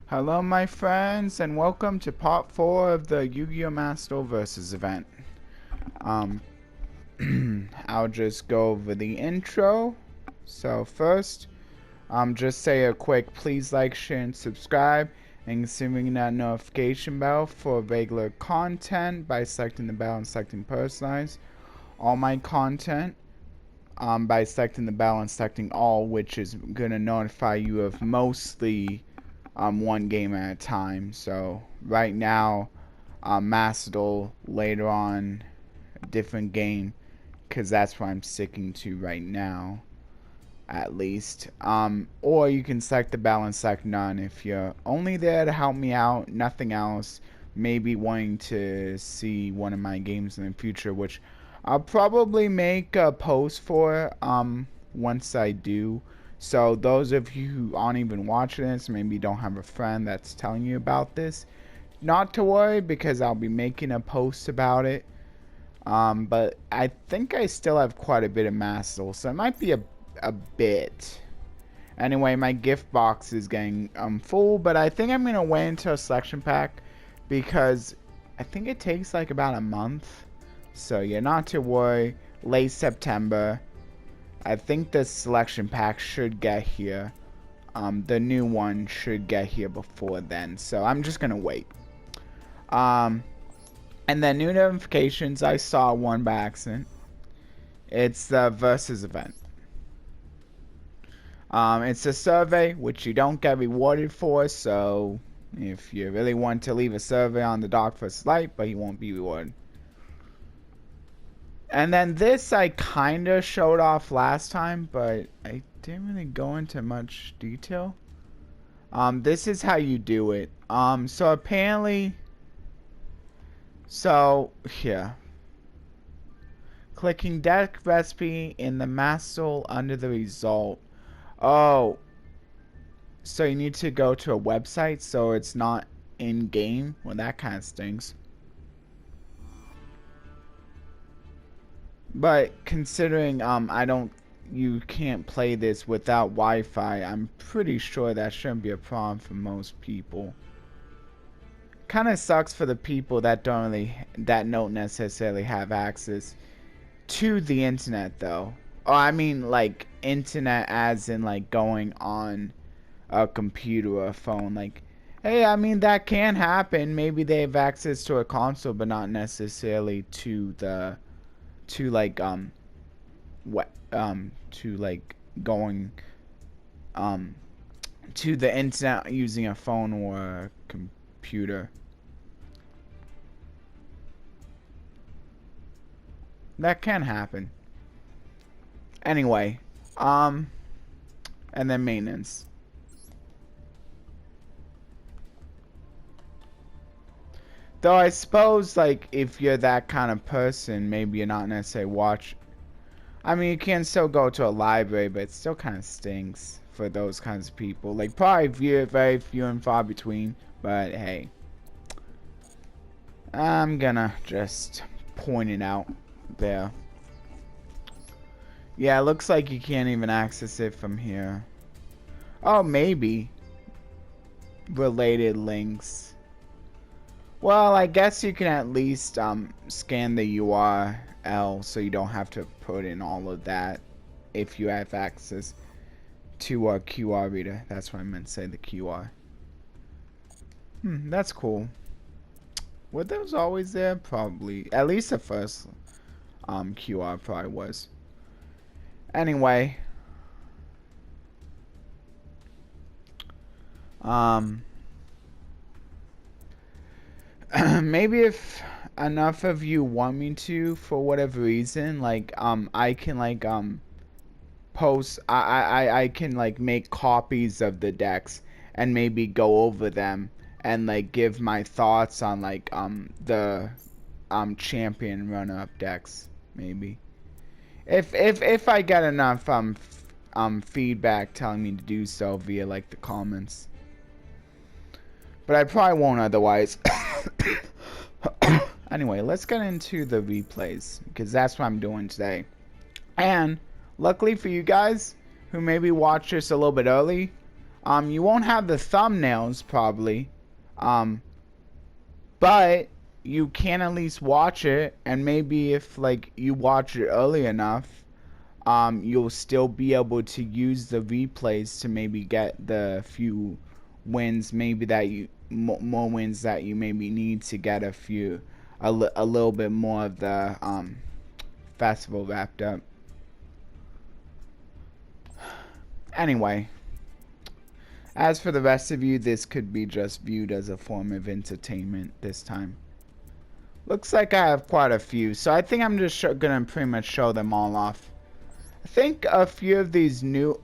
Hello my friends and welcome to part 4 of the Yu-Gi-Oh! Master Versus event. Um, I'll just go over the intro. So first, just say a quick please like, share, and subscribe, and considering that notification bell for regular content by selecting the bell and selecting personalize all my content. By selecting the bell and selecting all, which is gonna notify you of mostly one game at a time. So right now, Master later on, a different game, because that's what I'm sticking to right now, at least. Or you can select the bell and select none if you're only there to help me out, nothing else. Maybe wanting to see one of my games in the future, which I'll probably make a post for once I do. So those of you who aren't even watching this, maybe don't have a friend that's telling you about this, not to worry because I'll be making a post about it. But I think I still have quite a bit of Master, so it might be a bit. Anyway, my gift box is getting full, but I think I'm gonna wait until a selection pack because I think it takes like about a month. So yeah, not to worry. Late September. I think the selection pack should get here. The new one should get here before then. So I'm just gonna wait. And then new notifications. I saw one by accident. It's the Versus event. It's a survey which you don't get rewarded for. So if you really want to leave a survey on the Dark vs. Light, but you won't be rewarded. And then this I kinda showed off last time, but I didn't really go into much detail. This is how you do it. So apparently, here. Clicking deck recipe in the master under the result. Oh, so you need to go to a website, so it's not in game. Well, that kind of stinks. But considering you can't play this without Wi-Fi, I'm pretty sure that shouldn't be a problem for most people. Kind of sucks for the people that don't necessarily have access to the internet though. Oh, I mean like internet as in like going on a computer or a phone. Like, hey, I mean that can happen. Maybe they have access to a console, but not necessarily to like going to the internet using a phone or a computer. That can happen. Anyway, and then maintenance. Though I suppose, like, if you're that kind of person, maybe you're not necessarily I mean, you can still go to a library, but it still kind of stinks for those kinds of people. Like, probably very few and far between, but hey. I'm gonna just point it out there. Yeah, it looks like you can't even access it from here. Oh, maybe. Related links. Well, I guess you can at least scan the URL so you don't have to put in all of that if you have access to a QR reader. That's what I meant to say, the QR. That's cool. Were those always there? Probably. At least the first QR probably was. Anyway. Maybe if enough of you want me to, for whatever reason, like I can like post I can like make copies of the decks and maybe go over them and like give my thoughts on like the champion runner up decks, maybe. If I get enough feedback telling me to do so via like the comments. But I probably won't otherwise. Anyway, let's get into the replays, because that's what I'm doing today. And luckily for you guys who maybe watched this a little bit early, You won't have the thumbnails probably, but you can at least watch it, and maybe if like you watch it early enough, you'll still be able to use the replays to maybe get the few wins, maybe that you more wins that you maybe need to get a little bit more of the festival wrapped up. Anyway, as for the rest of you, this could be just viewed as a form of entertainment this time. Looks like I have quite a few, so I think I'm just gonna pretty much show them all off. I think a few of these new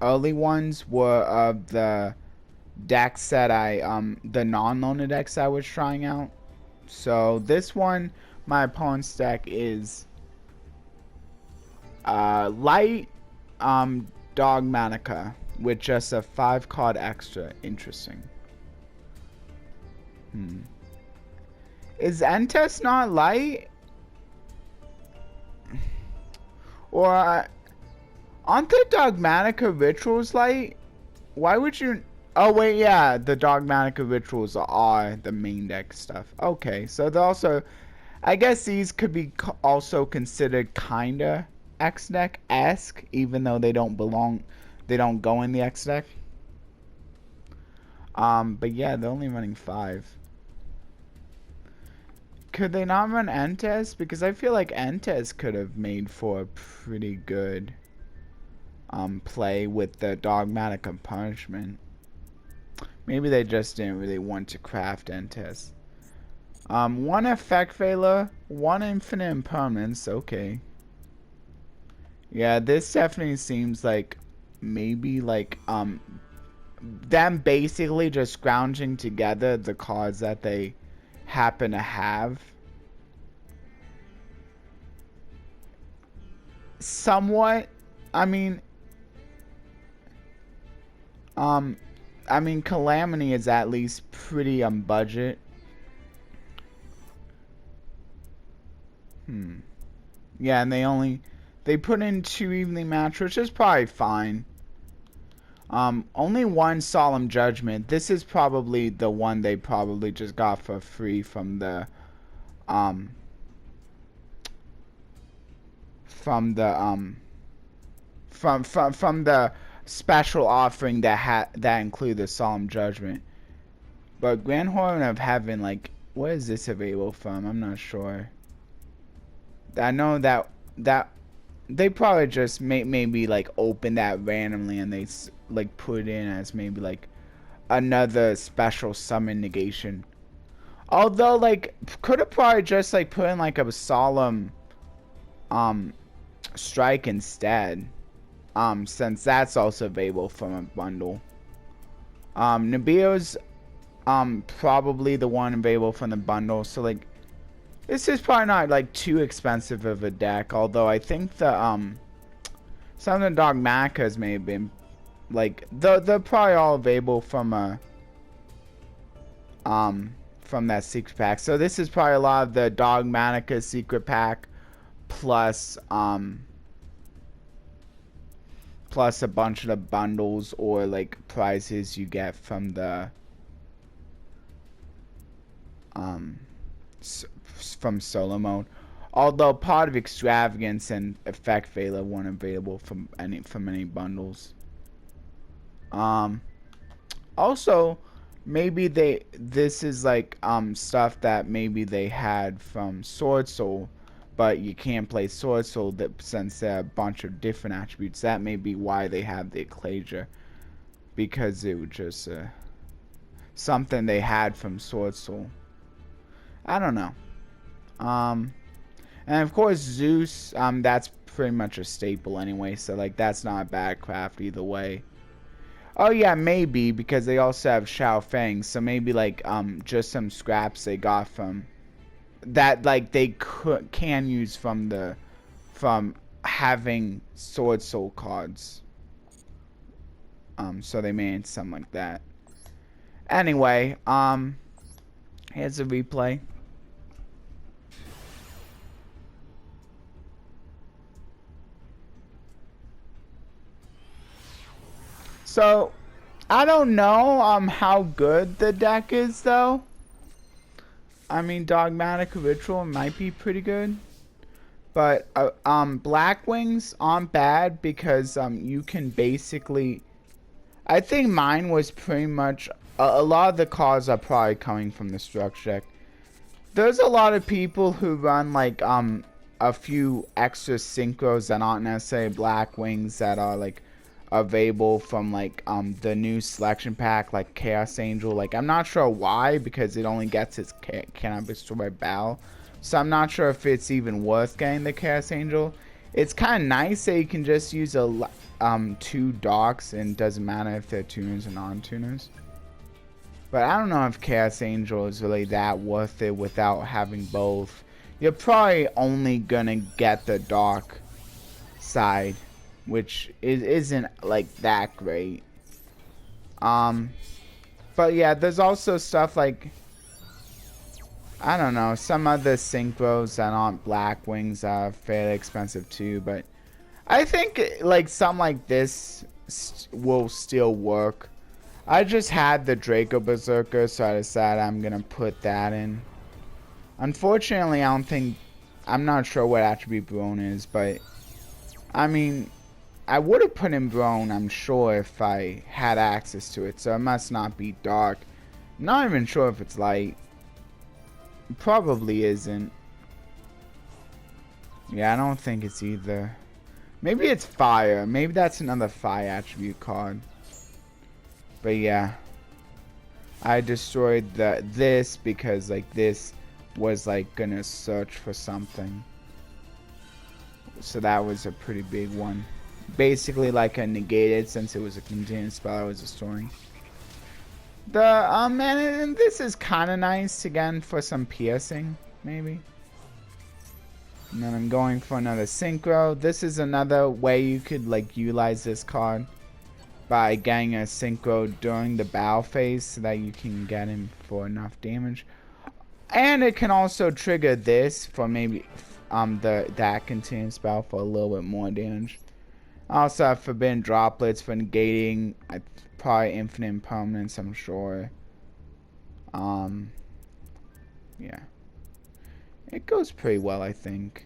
early ones were of the decks that the non-loner decks I was trying out. So this one, my opponent's deck is light Dogmatica with just a 5-card extra. Interesting. Is Entes not light? Or aren't the Dogmatica rituals light? Why would you? Oh wait, yeah, the Dogmatica rituals are the main deck stuff. Okay, so they're also, I guess these could be also considered kinda X deck-esque, even though they don't go in the X deck. But yeah, they're only running 5. Could they not run Entes? Because I feel like Entes could have made for a pretty good play with the Dogmatica punishment. Maybe they just didn't really want to craft Entes. 1 effect failure, 1 infinite impermanence. Okay. Yeah, this definitely seems like maybe like them basically just scrounging together the cards that they happen to have. Somewhat. I mean Calamity is at least pretty on budget. Yeah, and they put in 2 evening match, which is probably fine. Only 1 solemn judgment. This is probably the one they probably just got for free from the from the special offering that include the solemn judgment. But Grand Horn of Heaven, like, what is this available from? I'm not sure. I know that they probably just maybe like open that randomly and they like put it in as maybe like another special summon negation. Although like could have probably just like put in like a solemn strike instead. Since that's also available from a bundle. Nibiru's probably the one available from the bundle, so like this is probably not like too expensive of a deck, although I think the some of the Dogmaticas may have been like they're probably all available from a from that secret pack. So this is probably a lot of the Dogmatica secret pack plus plus a bunch of the bundles or like prizes you get from the from solo mode. Although part of Extravagance and Effect Failure weren't available from any bundles. Also maybe this is like stuff that maybe they had from Sword Soul, but you can't play Sword Soul since there are a bunch of different attributes. That may be why they have the Ecclesia, because it was just something they had from Sword Soul. I don't know. And of course Zeus, that's pretty much a staple anyway, so like that's not a bad craft either way. Oh yeah, maybe, because they also have Shao Feng, so maybe like just some scraps they got from that, like they can use from having Sword Soul cards. So they made something like that. Anyway, here's a replay. So I don't know how good the deck is though. I mean, Dogmatic Ritual might be pretty good. But Black Wings aren't bad because you can basically, I think mine was pretty much a lot of the cards are probably coming from the structure deck. There's a lot of people who run like a few extra synchros that aren't necessarily Black Wings that are like available from like the new selection pack, like Chaos Angel. Like I'm not sure why, because it only gets its cannot be destroyed by battle. So I'm not sure if it's even worth getting the Chaos Angel. It's kind of nice that you can just use a 2 docks and it doesn't matter if they're tuners or non-tuners. But I don't know if Chaos Angel is really that worth it without having both. You're probably only gonna get the dark side, which isn't like that great. But yeah, there's also stuff like, I don't know, some other synchros that aren't Black Wings are fairly expensive too, but I think like something like this will still work. I just had the Draco Berserker, so I decided I'm gonna put that in. Unfortunately, I'm not sure what attribute Brone is, but I mean, I would have put in Brone, I'm sure, if I had access to it, so it must not be dark. I'm not even sure if it's light. It probably isn't. Yeah, I don't think it's either. Maybe it's fire. Maybe that's another fire attribute card. But yeah, I destroyed this because like this was like gonna search for something. So that was a pretty big one. Basically like a negated, since it was a continuous spell I was destroying. And this is kind of nice again for some piercing, maybe. And then I'm going for another synchro. This is another way you could like utilize this card, by getting a synchro during the battle phase so that you can get him for enough damage. And it can also trigger this for maybe that continuous spell for a little bit more damage. I also have Forbidden Droplets for negating probably infinite impermanence, I'm sure. Yeah. It goes pretty well, I think.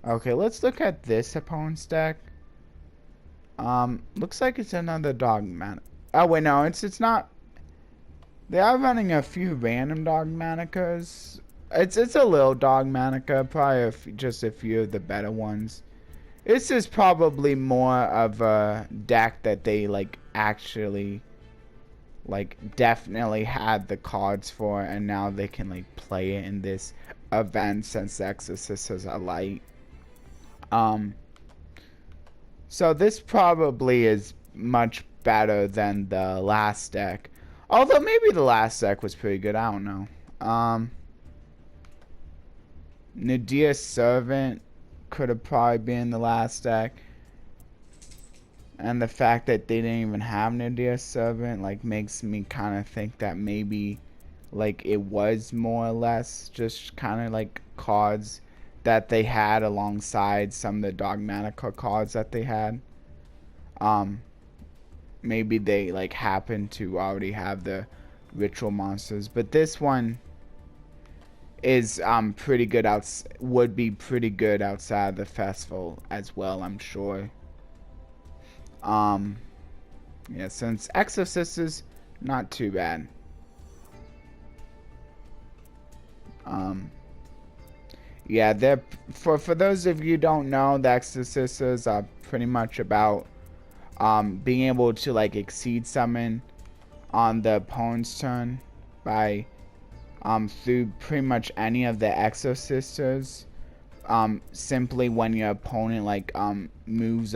Okay, let's look at this opponent's deck. Looks like it's another Dogmatic. Oh wait, no, it's not. They are running a few random Dogmaticas. It's a little Dogmatica, probably just a few of the better ones. This is probably more of a deck that they like actually like definitely had the cards for, and now they can like play it in this event since the Exorcisters are light. So this probably is much better than the last deck. Although maybe the last deck was pretty good, I don't know. Nadia's Servant could have probably been the last deck. And the fact that they didn't even have Nadia's Servant like makes me kind of think that maybe like it was more or less just kind of like cards that they had alongside some of the Dogmatica cards that they had. Maybe they like happen to already have the ritual monsters, but this one is pretty good would be pretty good outside the festival as well, I'm sure. Yeah, since Exorcisters, not too bad. Yeah, they're for those of you who don't know, the Exorcisters are pretty much about being able to like exceed summon on the opponent's turn by through pretty much any of the Exorcisters, simply when your opponent like moves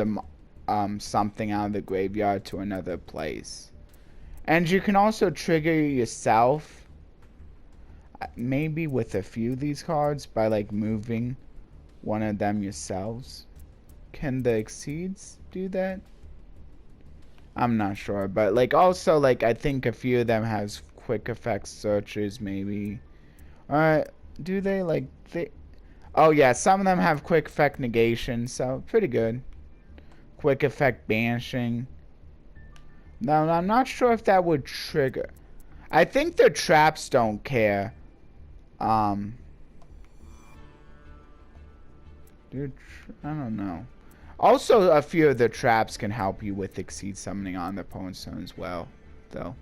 something out of the graveyard to another place. And you can also trigger yourself, maybe with a few of these cards, by like moving one of them yourselves. Can the Exceeds do that? I'm not sure, but like also like I think a few of them has quick effect searches maybe. Do they like they? Oh yeah, some of them have quick effect negation, so pretty good. Quick effect banishing. Now, I'm not sure if that would trigger. I think the traps don't care. Dude, I don't know. Also, a few of the traps can help you with Exceed Summoning on the opponent's turn as well, though.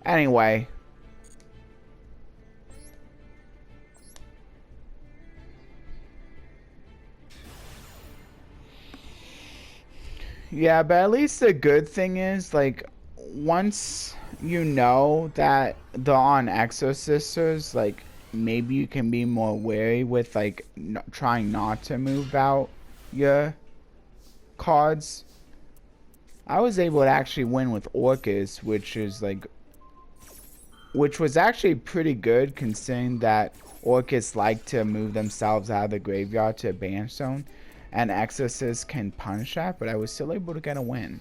Anyway. Yeah, but at least the good thing is, like, once you know that they're on Exorcisters, like, maybe you can be more wary with, like, trying not to move out your cards. I was able to actually win with Orcus, which was actually pretty good considering that Orcus like to move themselves out of the graveyard to a banish zone, and Exorcist can punish that, but I was still able to get a win.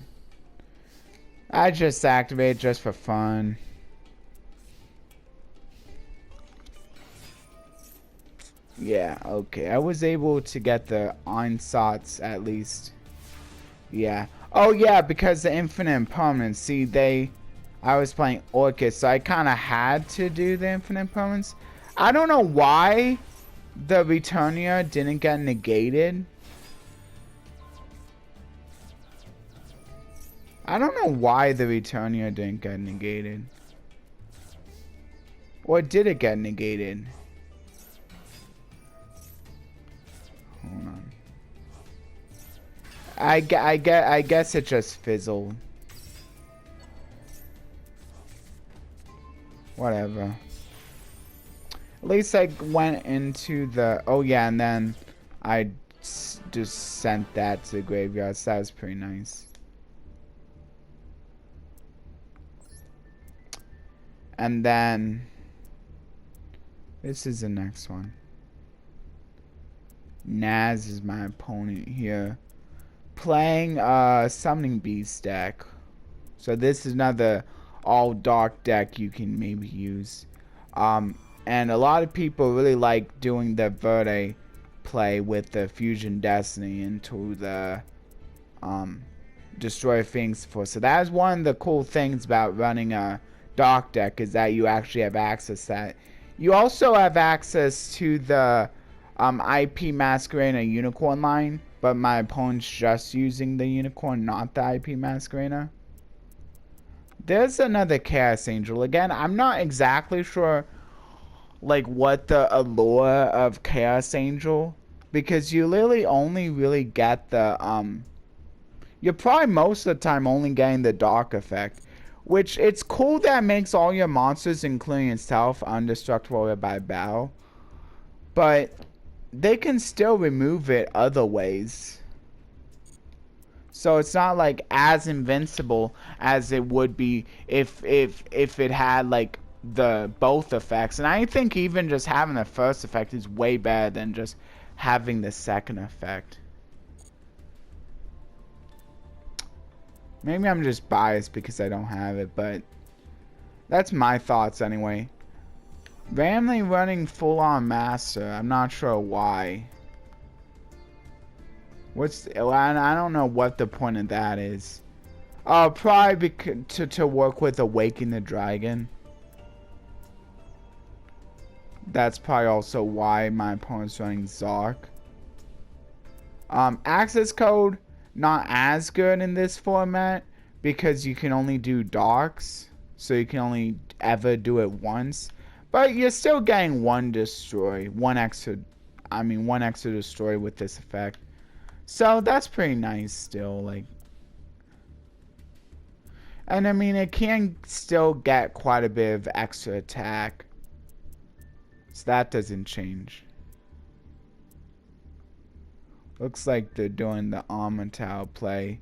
I just activated just for fun. Yeah, okay. I was able to get the Einsatz at least. Yeah. Oh yeah, because the infinite impermanence. See, I was playing Orcus, so I kind of had to do the infinite impermanence. I don't know why the Returnia didn't get negated. I don't know why the Returnia didn't get negated. Or did it get negated? Hold on. I guess it just fizzled. Whatever. At least I went into the... Oh yeah, and then I just sent that to the graveyard, so that was pretty nice. And then... This is the next one. Naz is my opponent here. Playing Summoning Beast deck. So this is another all dark deck you can maybe use. And a lot of people really like doing the Verde play with the Fusion Destiny into the Destroy Things Force. So that is one of the cool things about running a dark deck, is that you actually have access to that. You also have access to the IP Masquerader Unicorn line, but my opponent's just using the Unicorn, not the IP Masquerader. There's another Chaos Angel. Again, I'm not exactly sure like what the allure of Chaos Angel, because you literally only really get the you're probably most of the time only getting the dark effect, which it's cool that makes all your monsters, including itself, indestructible by battle, but they can still remove it other ways. So it's not like as invincible as it would be if it had like the both effects. And I think even just having the first effect is way better than just having the second effect. Maybe I'm just biased because I don't have it, but that's my thoughts anyway. Randomly running full on master. I'm not sure why. I don't know what the point of that is. Probably to work with Awaken the Dragon. That's probably also why my opponent's running Zark. Access code, not as good in this format because you can only do darks. So you can only ever do it once. But you're still getting one extra destroy with this effect. So that's pretty nice still, like. And I mean, it can still get quite a bit of extra attack. So that doesn't change. Looks like they're doing the Untitled play.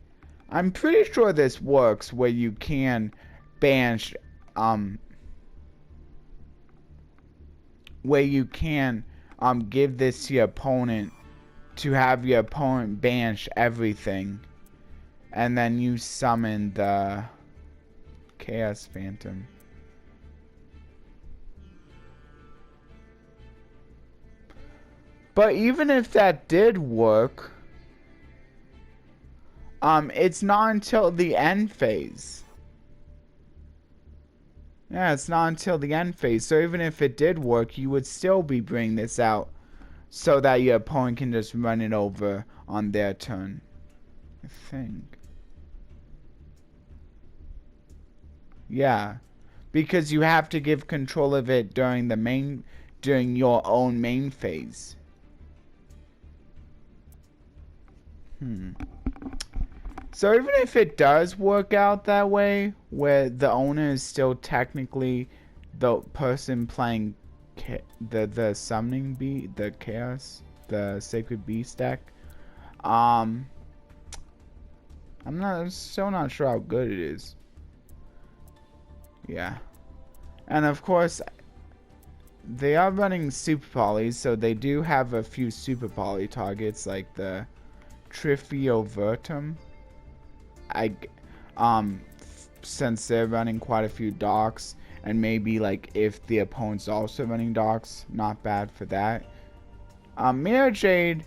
I'm pretty sure this works where you can banish, give this to your opponent to have your opponent banish everything, and then you summon the Chaos Phantom. But even if that did work, It's not until the end phase. Yeah, it's not until the end phase. So even if it did work, you would still be bringing this out so that your opponent can just run it over on their turn. I think. Yeah. Because you have to give control of it during your own main phase. So even if it does work out that way, where the owner is still technically the person playing the summoning beast, the chaos, the sacred beast deck, I'm still not sure how good it is. Yeah, and of course they are running super polys, so they do have a few super poly targets like the Trifiovertum. Since they're running quite a few docks, and maybe like if the opponent's also running docks, not bad for that. Mirror Jade,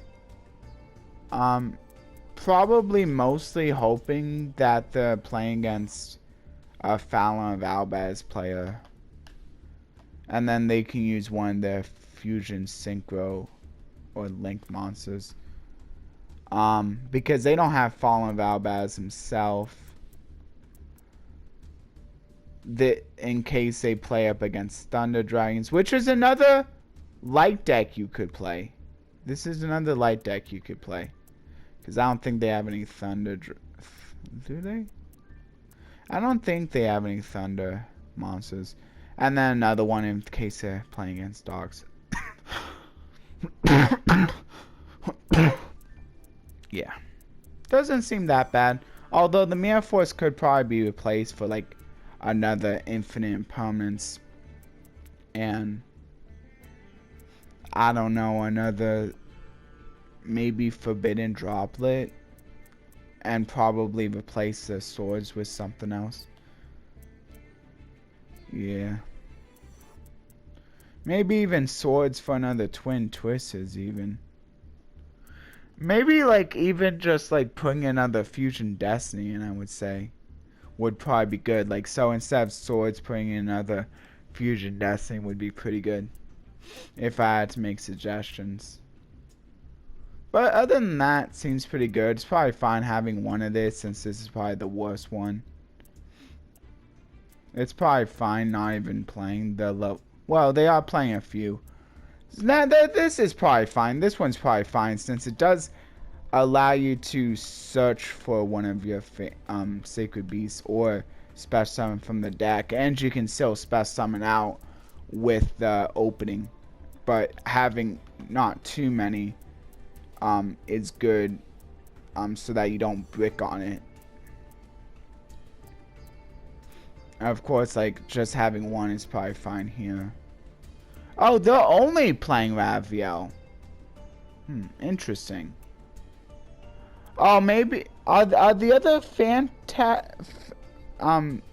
probably mostly hoping that they're playing against a Fallon of Albaz player, and then they can use one of their fusion synchro or link monsters. Because they don't have Fallen of Albaz himself. In case they play up against Thunder Dragons, which is another light deck you could play. This is another light deck you could play. Because I don't think they have any Thunder... Do they? I don't think they have any Thunder monsters. And then another one in case they're playing against dogs. Yeah. Doesn't seem that bad. Although the Mirror Force could probably be replaced for like another infinite impermanence. And I don't know, another maybe forbidden droplet. And probably replace the swords with something else. Yeah. Maybe even swords for another twin twisters even. Maybe like even just like putting another fusion destiny in, I would say would probably be good. Like so instead of swords, putting in another fusion destiny would be pretty good if I had to make suggestions. But other than that, seems pretty good. It's probably fine having one of this since this is probably the worst one. It's probably fine not even playing the low. Well, they are playing a few. Now, this is probably fine. This one's probably fine since it does allow you to search for one of your sacred beasts or special summon from the deck, and you can still special summon out with the opening. But having not too many is good so that you don't brick on it. Of course, like just having one is probably fine here. Oh, they're only playing Raviel. Interesting. Oh, maybe are the other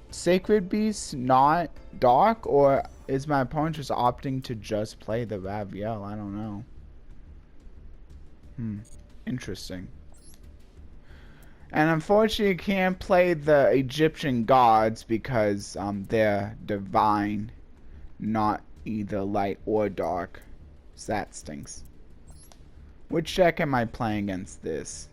sacred beasts not dark, or is my opponent just opting to just play the Raviel? I don't know. Interesting. And unfortunately, you can't play the Egyptian gods because they're divine, not either light or dark. So that stinks. Which deck am I playing against this?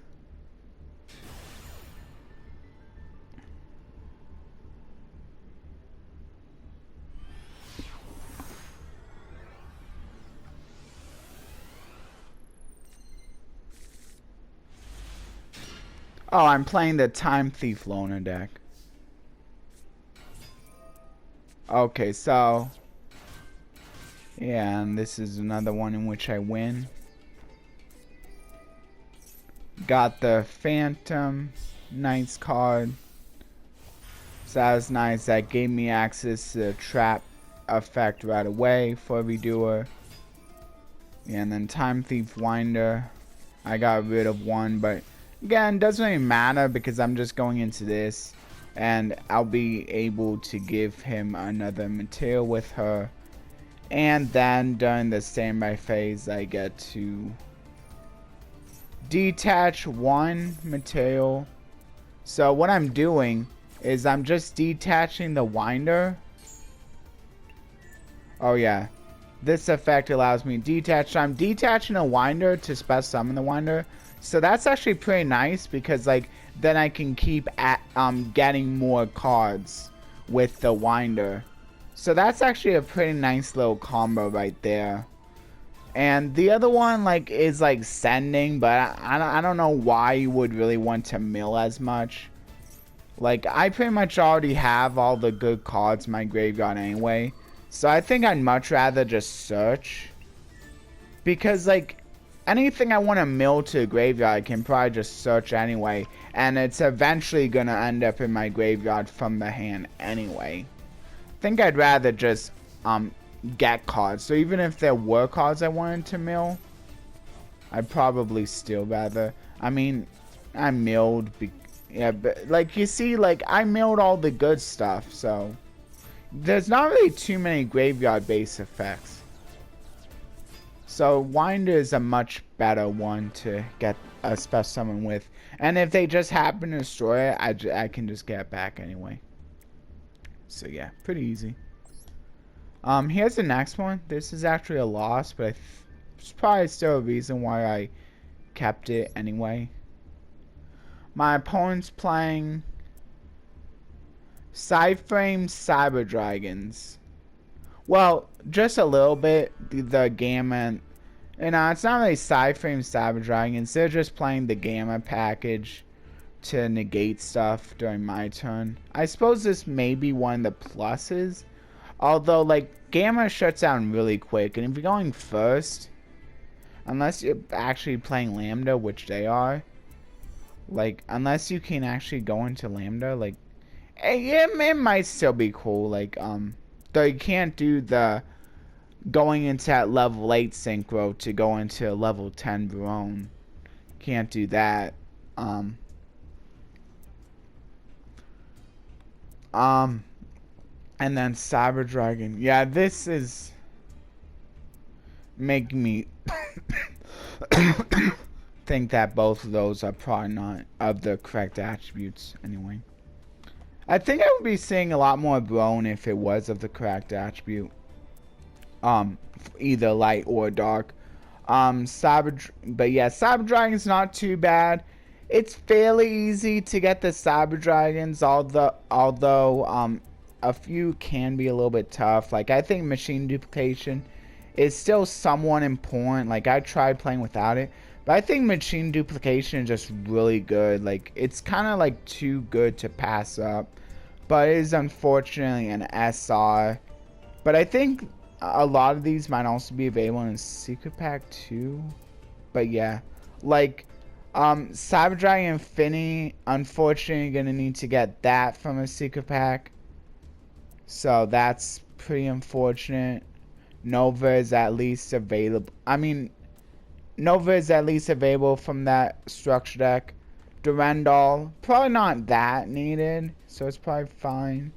Oh, I'm playing the Time Thief Loner deck. Okay, so yeah, and this is another one in which I win. Got the Phantom Knights card. So that was nice. That gave me access to the trap effect right away for Redoer. Yeah, and then Time Thief Winder. I got rid of one, but again, doesn't really matter because I'm just going into this. And I'll be able to give him another material with her. And then during the standby phase, I get to detach one material So what I'm doing is I'm just detaching the winder. Oh yeah, this effect allows me to detach. So I'm detaching a winder to special summon the winder. So that's actually pretty nice because like then I can keep at getting more cards with the winder. So that's actually a pretty nice little combo right there. And the other one like is like sending, but I don't know why you would really want to mill as much. Like I pretty much already have all the good cards in my graveyard anyway. So I think I'd much rather just search. Because like anything I want to mill to the graveyard I can probably just search anyway. And it's eventually going to end up in my graveyard from the hand anyway. I think I'd rather just get cards. So even if there were cards I wanted to mill, I'd probably still rather. I mean, I milled. Yeah, but like you see, like I milled all the good stuff. So there's not really too many graveyard-based effects. So Winder is a much better one to get a special summon with. And if they just happen to destroy it, I can just get it back anyway. So yeah, pretty easy. Here's the next one. This is actually a loss, but it's probably still a reason why I kept it anyway. My opponent's playing Sideframe Cyber Dragons. Well, just a little bit. The Gamma, you know, it's not really Sideframe Cyber Dragons. They're just playing the Gamma package to negate stuff during my turn. I suppose this may be one of the pluses. Although, like, Gamma shuts down really quick. And if you're going first, unless you're actually playing Lambda, which they are, like, unless you can actually go into Lambda, like, it might still be cool. Like, though you can't do the going into that level 8 synchro to go into level 10 Barone. Can't do that. And then Cyber Dragon. Yeah, this is making me think that both of those are probably not of the correct attributes anyway. I think I would be seeing a lot more Barone if it was of the correct attribute. Either light or dark. But yeah, Cyber Dragon's not too bad. It's fairly easy to get the Cyber Dragons, although a few can be a little bit tough. Like, I think machine duplication is still somewhat important. Like, I tried playing without it, but I think machine duplication is just really good. Like, it's kind of like too good to pass up, but it is unfortunately an SR. But I think a lot of these might also be available in Secret Pack too. But yeah, like Cyber Dragon Infinity, unfortunately gonna need to get that from a Secret Pack. So that's pretty unfortunate. Nova is at least available. I mean, Nova is at least available from that structure deck. Durandal, probably not that needed, so it's probably fine.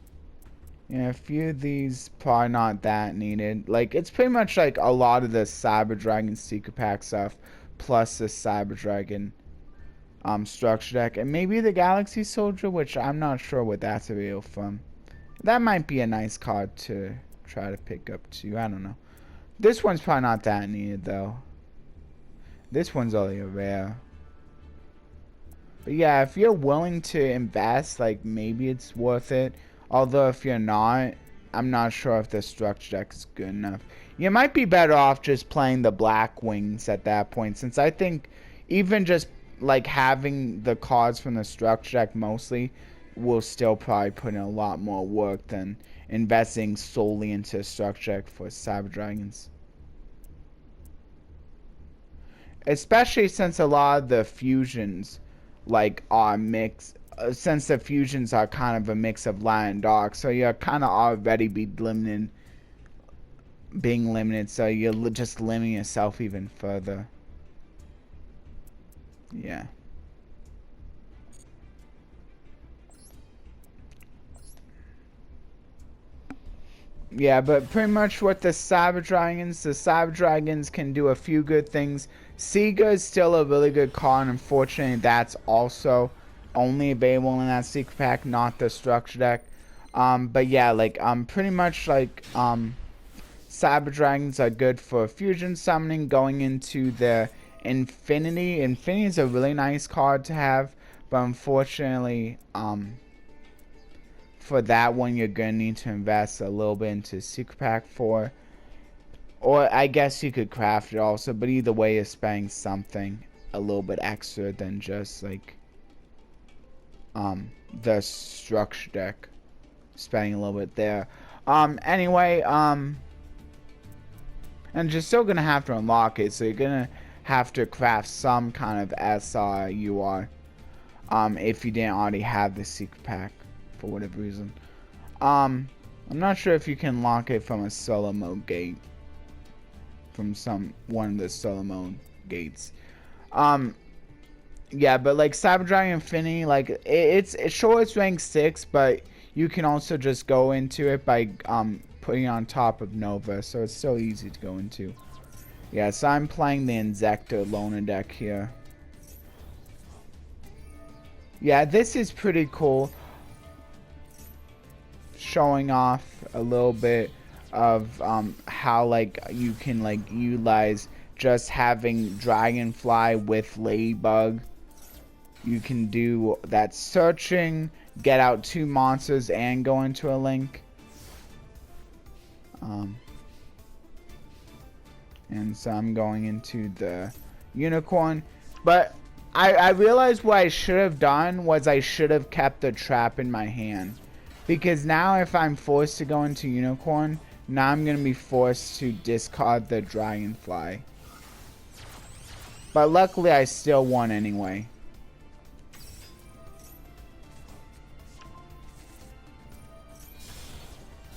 Yeah, a few of these probably not that needed. Like, it's pretty much like a lot of the Cyber Dragon Secret Pack stuff, plus the Cyber Dragon structure deck, and maybe the Galaxy Soldier, which I'm not sure what that's available from. That might be a nice card to try to pick up too. I don't know. This one's probably not that needed though. This one's only a rare. But yeah, if you're willing to invest, like, maybe it's worth it. Although if you're not, I'm not sure if the structure deck is good enough. You might be better off just playing the Black Wings at that point, since I think even just like having the cards from the structure deck mostly will still probably put in a lot more work than investing solely into structure deck for Cyber Dragons. Especially since a lot of the fusions like are mixed. Since the fusions are kind of a mix of light and dark, so you're kind of already being limited, so you're just limiting yourself even further. Yeah. Yeah, but pretty much what the Cyber Dragons can do a few good things. Sega is still a really good card, and unfortunately that's also only available in that secret pack, not the structure deck. But yeah, like pretty much like Cyber Dragons are good for fusion summoning going into the Infinity. Infinity is a really nice card to have, but unfortunately, for that one you're gonna need to invest a little bit into secret pack for. Or I guess you could craft it also, but either way you're spending something a little bit extra than just like the structure deck. Spending a little bit there. Anyway, and you're still gonna have to unlock it, so you're gonna have to craft some kind of SRUR if you didn't already have the secret pack for whatever reason. I'm not sure if you can lock it from a solo mode gate. From one of the solo mode gates. Yeah, but like Cyber Dragon Infinity, like it's sure it's rank 6, but you can also just go into it by putting it on top of Nova, so it's still easy to go into. Yeah, so I'm playing the Inzektor Loner deck here. Yeah, this is pretty cool. Showing off a little bit of how like you can like utilize just having Dragonfly with Ladybug. You can do that searching, get out 2 monsters, and go into a link. And so I'm going into the Unicorn. But I realized what I should have done was I should have kept the trap in my hand. Because now if I'm forced to go into Unicorn, now I'm going to be forced to discard the Dragonfly. But luckily I still won anyway.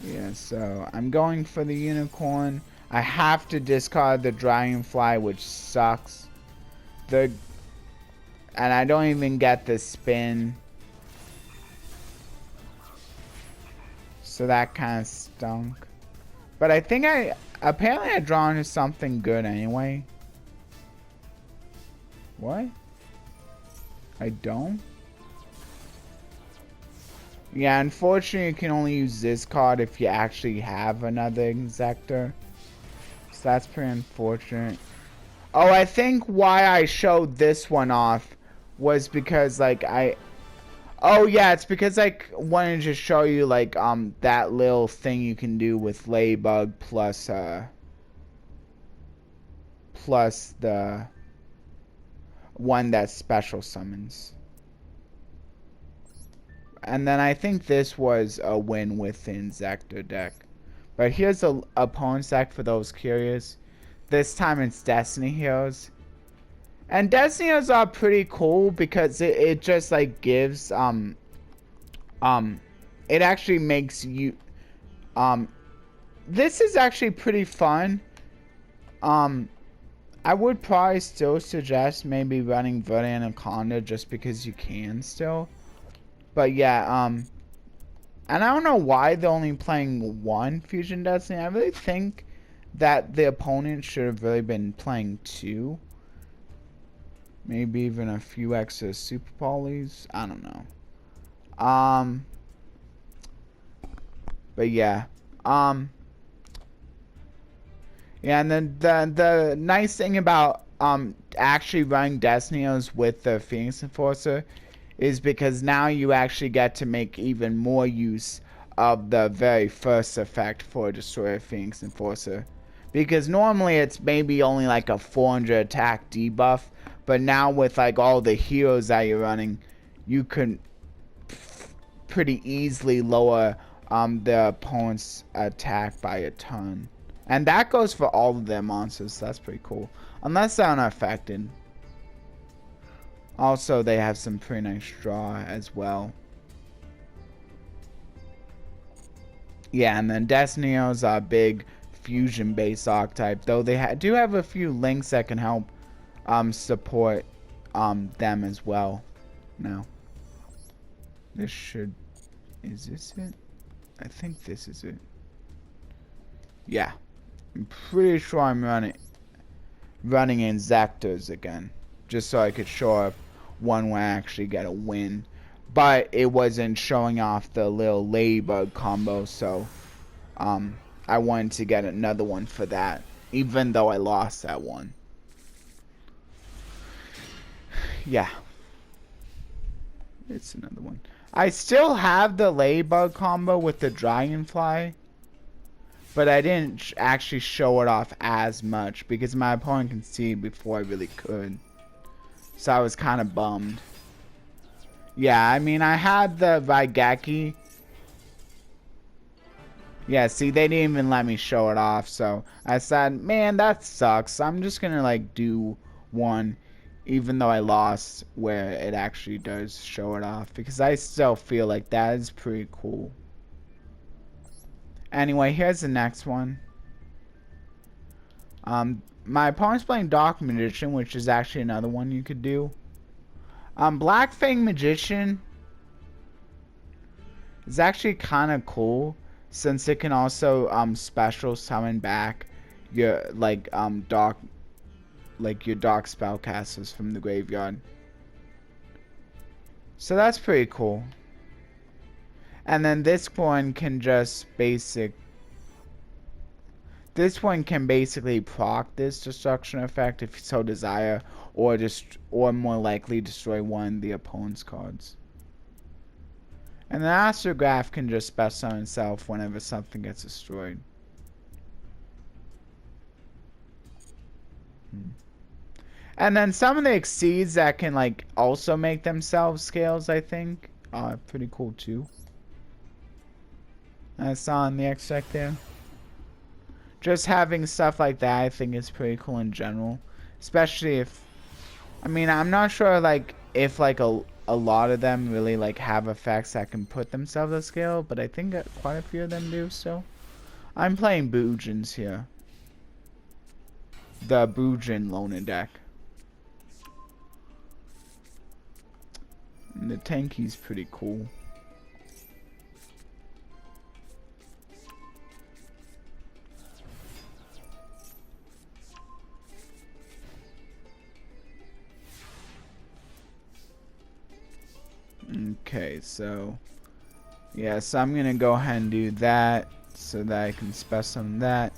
Yeah, so I'm going for the Unicorn. I have to discard the Dragonfly, which sucks. And I don't even get the spin. So that kind of stunk. But I think apparently I drawn into something good anyway. What? I don't? Yeah, unfortunately you can only use this card if you actually have another Inzektor. So that's pretty unfortunate. Oh, I think why I showed this one off was because like oh yeah, it's because I wanted to show you like that little thing you can do with Ladybug plus the one that special summons. And then I think this was a win with the Inzektor deck. But here's a opponent's deck for those curious. This time it's Destiny Heroes. And Destiny Heroes are pretty cool because it just like gives it actually makes you this is actually pretty fun. I would probably still suggest maybe running Verde Anaconda just because you can still. But yeah, and I don't know why they're only playing 1 Fusion Destiny. I really think that the opponent should have really been playing 2. Maybe even a few extra Super Polys. I don't know. But yeah. Yeah, and then the nice thing about actually running Destinyos with the Phoenix Enforcer is because now you actually get to make even more use of the very first effect for Destroyer Phoenix Enforcer. Because normally it's maybe only like a 400 attack debuff, but now with like all the heroes that you're running, you can pretty easily lower the opponent's attack by a ton. And that goes for all of their monsters, so that's pretty cool. Unless they're unaffected. Also, they have some pretty nice draw as well. Yeah, and then Destinios are big fusion-based archetype, though they do have a few links that can help support them as well. Now, this should... Is this it? I think this is it. Yeah. I'm pretty sure I'm running Inzektors again. Just so I could show up one where I actually get a win. but it wasn't showing off the little ladybug combo, so I wanted to get another one for that, even though I lost that one. Yeah, it's another one. I still have the ladybug combo with the dragonfly, but I didn't actually show it off as much because my opponent conceded before I really could. So I was kind of bummed. Yeah, I mean, I had the Raigeki. Yeah, see, they didn't even let me show it off, so I said, man, that sucks. I'm just gonna, like, do one, even though I lost, where it actually does show it off, because I still feel like that is pretty cool. Anyway, here's the next one. My opponent's playing Dark Magician, which is actually another one you could do. Black Fang Magician is actually kind of cool, since it can also special summon back your dark spellcasters from the graveyard. So that's pretty cool. And then this one can basically proc this destruction effect if you so desire, or more likely destroy one of the opponent's cards. And the Astrograph can just special summon itself whenever something gets destroyed. And then some of the exceeds that can like also make themselves scales, I think, are pretty cool too. I saw in the extract there. Just having stuff like that, I think, is pretty cool in general. Especially if, I mean, I'm not sure like if like a lot of them really like have effects that can put themselves to scale, but I think that quite a few of them do. So I'm playing Boojins here. The Boojin Loner deck. And the Tenki's pretty cool. Okay, so yeah, so I'm gonna go ahead and do that so that I can special summon that.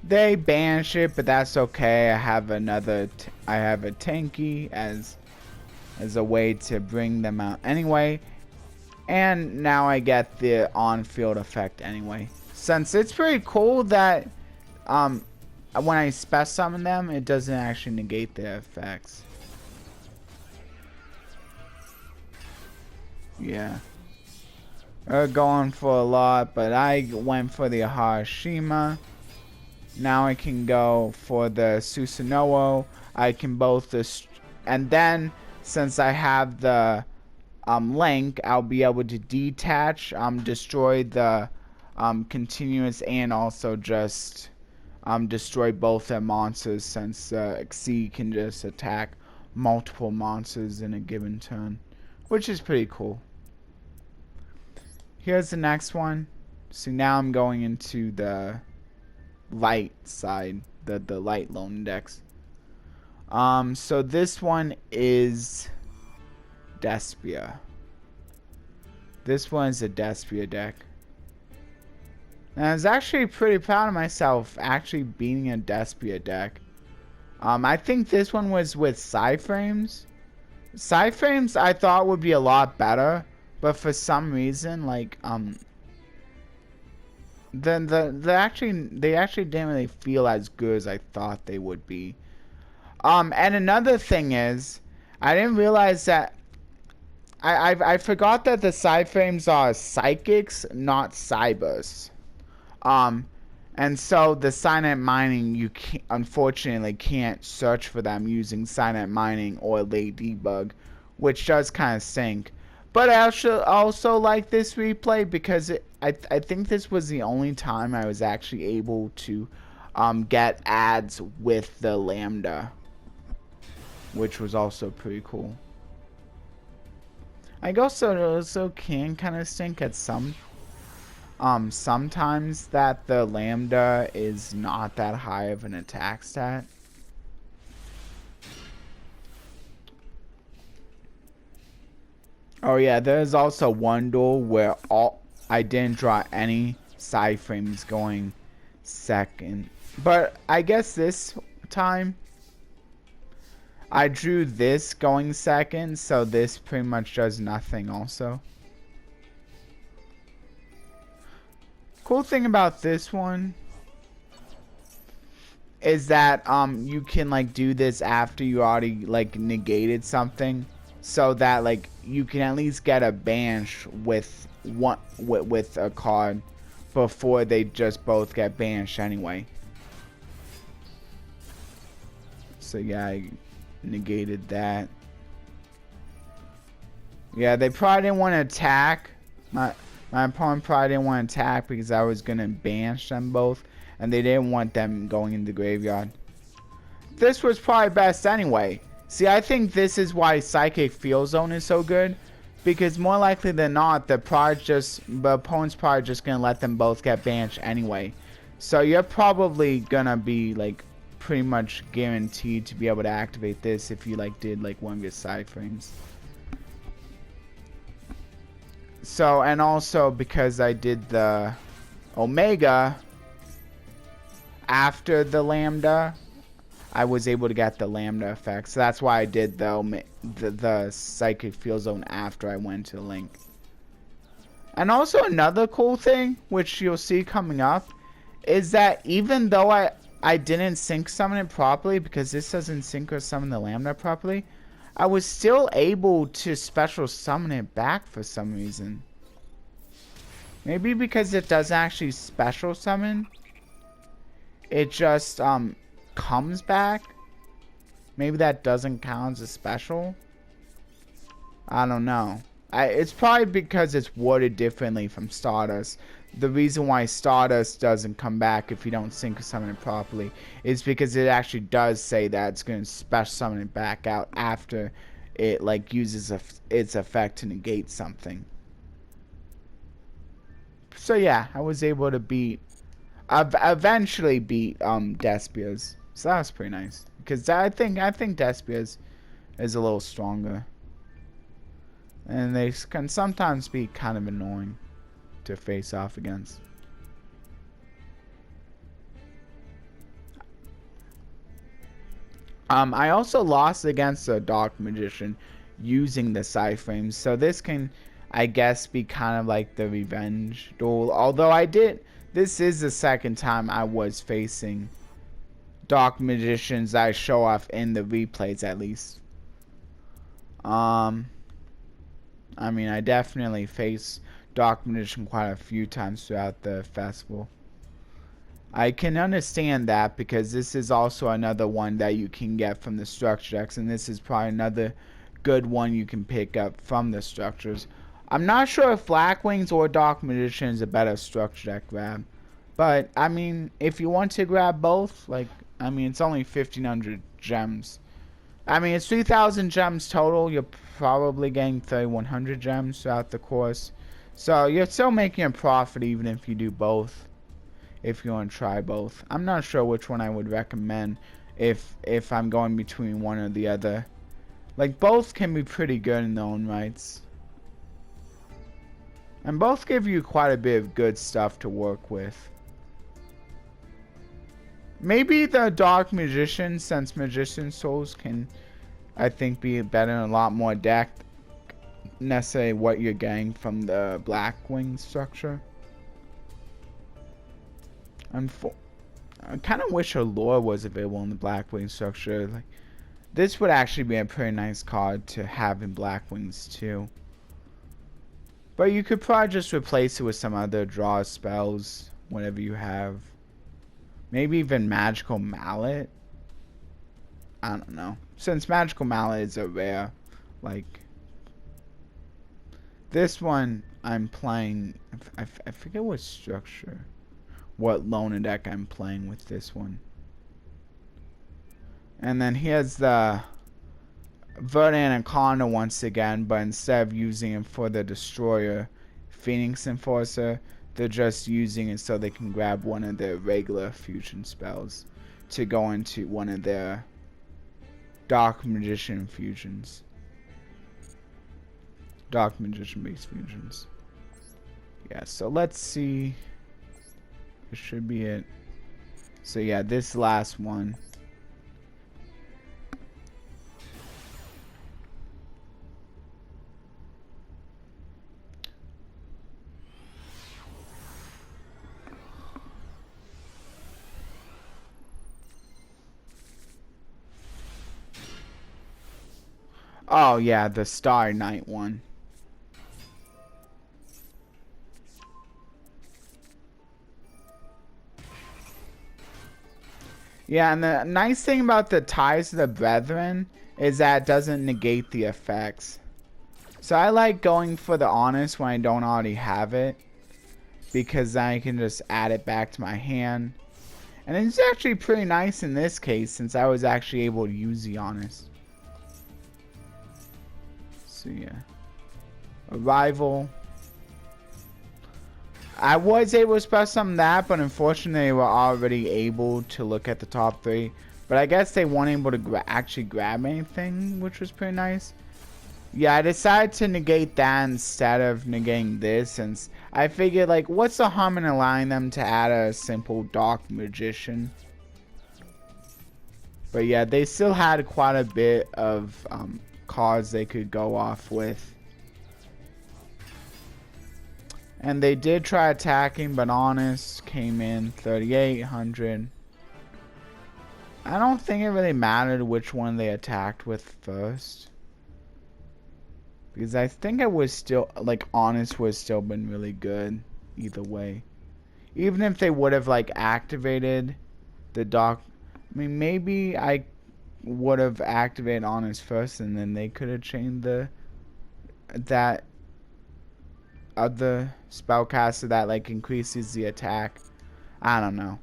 They banish it, but that's okay. I have a Tenki as a way to bring them out anyway, and now I get the on-field effect anyway. Since it's pretty cool that when I special summon them, it doesn't actually negate their effects. Yeah. They're going for a lot, but I went for the Harashima. Now I can go for the Susanoo. I can both and then since I have the link, I'll be able to detach, destroy the continuous, and also just destroy both their monsters, since Xyz can just attack multiple monsters in a given turn, which is pretty cool. Here's the next one. So now I'm going into the light side, the light lone decks. So this one is Despia. This one is a Despia deck. And I was actually pretty proud of myself actually beating a Despia deck. I think this one was with Psyframes. Psyframes I thought would be a lot better, but for some reason, like, they actually didn't really feel as good as I thought they would be. And another thing is, I didn't realize that I forgot that the Psyframes are psychics, not cybers. And so the Signet Mining, you unfortunately can't search for them using Signet Mining or Ladybug, which does kind of stink. But I also like this replay because I think this was the only time I was actually able to get ads with the Lambda, which was also pretty cool. I also can kind of stink at sometimes that the Lambda is not that high of an attack stat. Oh yeah, there's also one duel where I didn't draw any side frames going second. But I guess this time I drew this going second, so this pretty much does nothing also. Cool thing about this one is that you can like do this after you already like negated something, so that like you can at least get a banish with with a card before they just both get banished anyway. So yeah, I negated that. Yeah, they probably didn't want to attack. My opponent probably didn't want to attack because I was gonna banish them both, and they didn't want them going in the graveyard. This was probably best anyway. See, I think this is why Psychic Field Zone is so good, because more likely than not, the opponent's probably just gonna let them both get banished anyway. So you're probably gonna be like pretty much guaranteed to be able to activate this if you like did like one of your side frames. So, and also because I did the Omega after the Lambda, I was able to get the Lambda effect. So that's why I did the Psychic Field Zone after I went to Link. And also another cool thing, which you'll see coming up, is that even though I didn't sync summon it properly, because this doesn't sync or summon the Lambda properly, I was still able to special summon it back for some reason. Maybe because it doesn't actually special summon. It just comes back. Maybe that doesn't count as a special. I don't know. It's probably because it's worded differently from Stardust. The reason why Stardust doesn't come back if you don't sync or summon it properly is because it actually does say that it's going to special summon it back out after it like uses its effect to negate something. So yeah, I was able to eventually beat Despia's. So that was pretty nice, because I think Despia's is a little stronger, and they can sometimes be kind of annoying to face off against. I also lost against a Dark Magician using the side frames, so this can, I guess, be kind of like the revenge duel. Although this is the second time I was facing Dark Magicians that I show off in the replays, at least. I mean, I definitely faced Dark Magician quite a few times throughout the festival. I can understand that, because this is also another one that you can get from the structure decks, and this is probably another good one you can pick up from the structures. I'm not sure if Black Wings or Dark Magician is a better structure deck grab, but I mean, if you want to grab both, like, I mean, it's only 1,500 gems. I mean, it's 3,000 gems total. You're probably getting 3,100 gems throughout the course. So you're still making a profit even if you do both. If you want to try both. I'm not sure which one I would recommend if I'm going between one or the other. Like, both can be pretty good in their own rights. And both give you quite a bit of good stuff to work with. Maybe the Dark Magician, since Magician Souls can, I think, be better and a lot more decked. Necessarily what you're getting from the Black Wing structure. I kind of wish Allure was available in the Black Wing structure. Like, this would actually be a pretty nice card to have in Black Wings too. But you could probably just replace it with some other draw spells, whatever you have. Maybe even Magical Mallet. I don't know. Since Magical Mallet is a rare, like, this one I'm playing, I forget what structure, what loner deck I'm playing with this one. And then here's the Verde Anaconda once again, but instead of using it for the Destroyer Phoenix Enforcer, they're just using it so they can grab one of their regular fusion spells to go into one of their Dark Magician fusions. Dark Magician based fusions. Yeah, so let's see. This should be it. So yeah, this last one. Oh yeah, the Star Knight one. Yeah, and the nice thing about the Ties of the Brethren is that it doesn't negate the effects. So I like going for the Honest when I don't already have it, because then I can just add it back to my hand. And it's actually pretty nice in this case, since I was actually able to use the Honest. So yeah. Arrival. I was able to special summon that, but unfortunately they were already able to look at the top 3. But I guess they weren't able to actually grab anything, which was pretty nice. Yeah, I decided to negate that instead of negating this, since I figured, like, what's the harm in allowing them to add a simple Dark Magician? But yeah, they still had quite a bit of cards they could go off with. And they did try attacking, but Honest came in 3,800. I don't think it really mattered which one they attacked with first, because I think it was still, like, Honest would still been really good either way. Even if they would have, like, activated the Dark, I mean, maybe I would have activated Honest first, and then they could have chained that other spellcaster that, like, increases the attack. I don't know.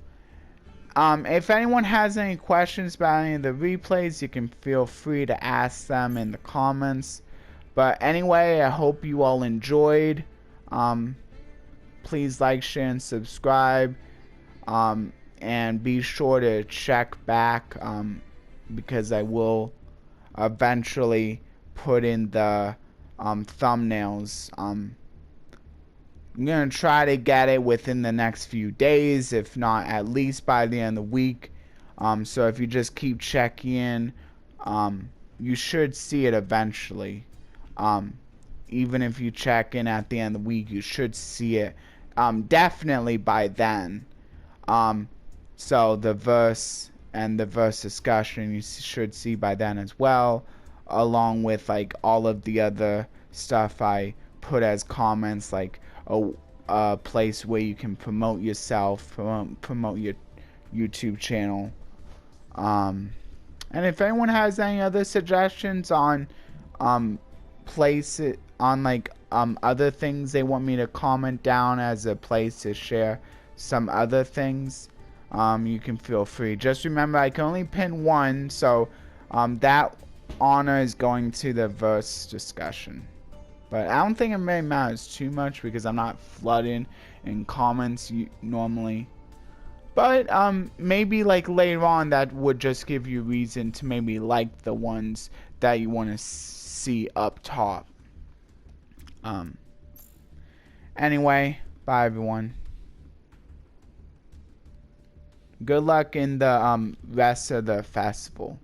If anyone has any questions about any of the replays, you can feel free to ask them in the comments. But anyway, I hope you all enjoyed. Please like, share, and subscribe. And be sure to check back, because I will eventually put in the thumbnails. I'm going to try to get it within the next few days, if not at least by the end of the week. So if you just keep checking in, you should see it eventually. Even if you check in at the end of the week, you should see it definitely by then. So the verse and the verse discussion you should see by then as well, along with, like, all of the other stuff I put as comments, like a place where you can promote yourself, promote your YouTube channel. And if anyone has any other suggestions on places, on, like, other things they want me to comment down as a place to share some other things, you can feel free. Just remember, I can only pin one, so that honor is going to the verse discussion. But I don't think it really matters too much, because I'm not flooding in comments normally. But maybe, like, later on, that would just give you reason to maybe like the ones that you want to see up top. Anyway, bye everyone. Good luck in the rest of the festival.